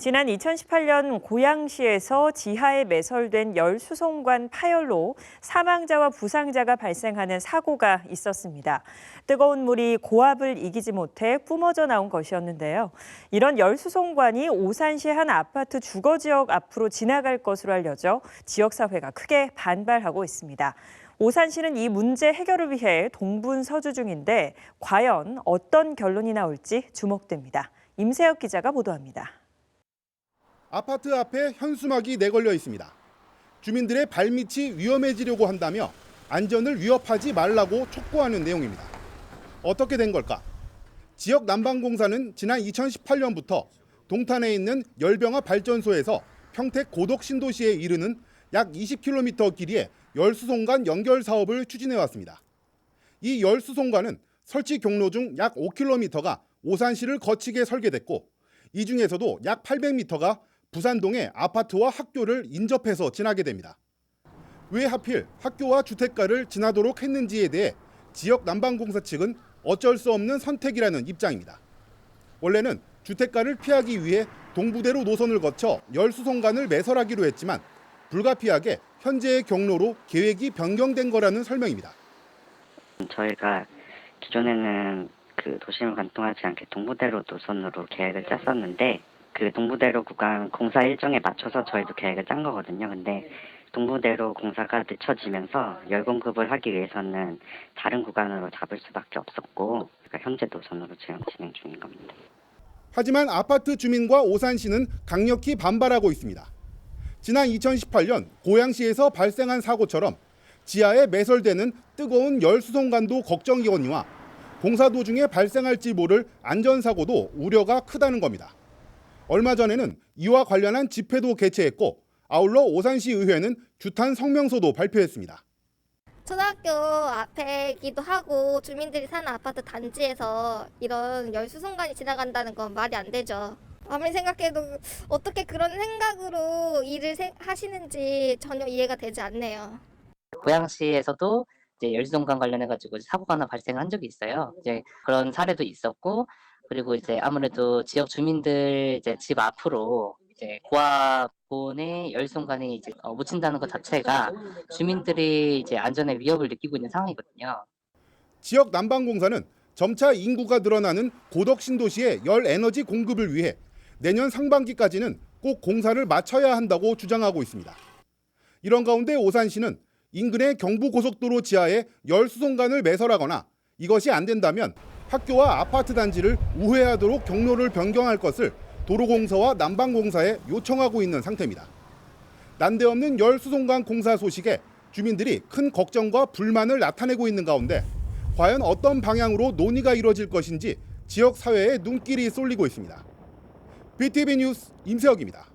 지난 2018년 고양시에서 지하에 매설된 열수송관 파열로 사망자와 부상자가 발생하는 사고가 있었습니다. 뜨거운 물이 고압을 이기지 못해 뿜어져 나온 것이었는데요. 이런 열수송관이 오산시 한 아파트 주거지역 앞으로 지나갈 것으로 알려져 지역사회가 크게 반발하고 있습니다. 오산시는 이 문제 해결을 위해 동분서주 중인데 과연 어떤 결론이 나올지 주목됩니다. 임세혁 기자가 보도합니다. 아파트 앞에 현수막이 내걸려 있습니다. 주민들의 발밑이 위험해지려고 한다며 안전을 위협하지 말라고 촉구하는 내용입니다. 어떻게 된 걸까? 지역 난방공사는 지난 2018년부터 동탄에 있는 열병합 발전소에서 평택 고덕 신도시에 이르는 약 20km 길이의 열수송관 연결 사업을 추진해 왔습니다. 이 열수송관은 설치 경로 중 약 5km가 오산시를 거치게 설계됐고 이 중에서도 약 800m가 부산동의 아파트와 학교를 인접해서 지나게 됩니다. 왜 하필 학교와 주택가를 지나도록 했는지에 대해 지역 난방공사 측은 어쩔 수 없는 선택이라는 입장입니다. 원래는 주택가를 피하기 위해 동부대로 노선을 거쳐 열수송관을 매설하기로 했지만 불가피하게 현재의 경로로 계획이 변경된 거라는 설명입니다. 저희가 기존에는 그 도심을 관통하지 않게 동부대로 노선으로 계획을 짰었는데 그 동부대로 구간 공사 일정에 맞춰서 저희도 계획을 짠 거거든요. 근데 동부대로 공사가 늦춰지면서 열 공급을 하기 위해서는 다른 구간으로 잡을 수밖에 없었고 그러니까 현재 노선으로 지금 진행 중인 겁니다. 하지만 아파트 주민과 오산시는 강력히 반발하고 있습니다. 지난 2018년 고양시에서 발생한 사고처럼 지하에 매설되는 뜨거운 열수송관도 걱정이거니와 공사 도중에 발생할지 모를 안전사고도 우려가 크다는 겁니다. 얼마 전에는 이와 관련한 집회도 개최했고 아울러 오산시 의회는 규탄 성명서도 발표했습니다. 초등학교 앞에기도 하고 주민들이 사는 아파트 단지에서 이런 열수송관이 지나간다는 건 말이 안 되죠. 아무리 생각해도 어떻게 그런 생각으로 일을 하시는지 전혀 이해가 되지 않네요. 고양시에서도 이제 열수송관 관련해가지고 사고가 하나 발생한 적이 있어요. 이제 그런 사례도 있었고, 그리고 이제 아무래도 지역 주민들 이제 집 앞으로 이제 고압본의 열수송관이 이제 묻힌다는 것 자체가 주민들이 이제 안전에 위협을 느끼고 있는 상황이거든요. 지역 난방공사는 점차 인구가 늘어나는 고덕 신도시의 열 에너지 공급을 위해 내년 상반기까지는 꼭 공사를 마쳐야 한다고 주장하고 있습니다. 이런 가운데 오산시는 인근의 경부고속도로 지하에 열수송관을 매설하거나 이것이 안 된다면 학교와 아파트 단지를 우회하도록 경로를 변경할 것을 도로공사와 난방공사에 요청하고 있는 상태입니다. 난데없는 열수송관 공사 소식에 주민들이 큰 걱정과 불만을 나타내고 있는 가운데 과연 어떤 방향으로 논의가 이루어질 것인지 지역 사회에 눈길이 쏠리고 있습니다. BTV 뉴스 임세혁입니다.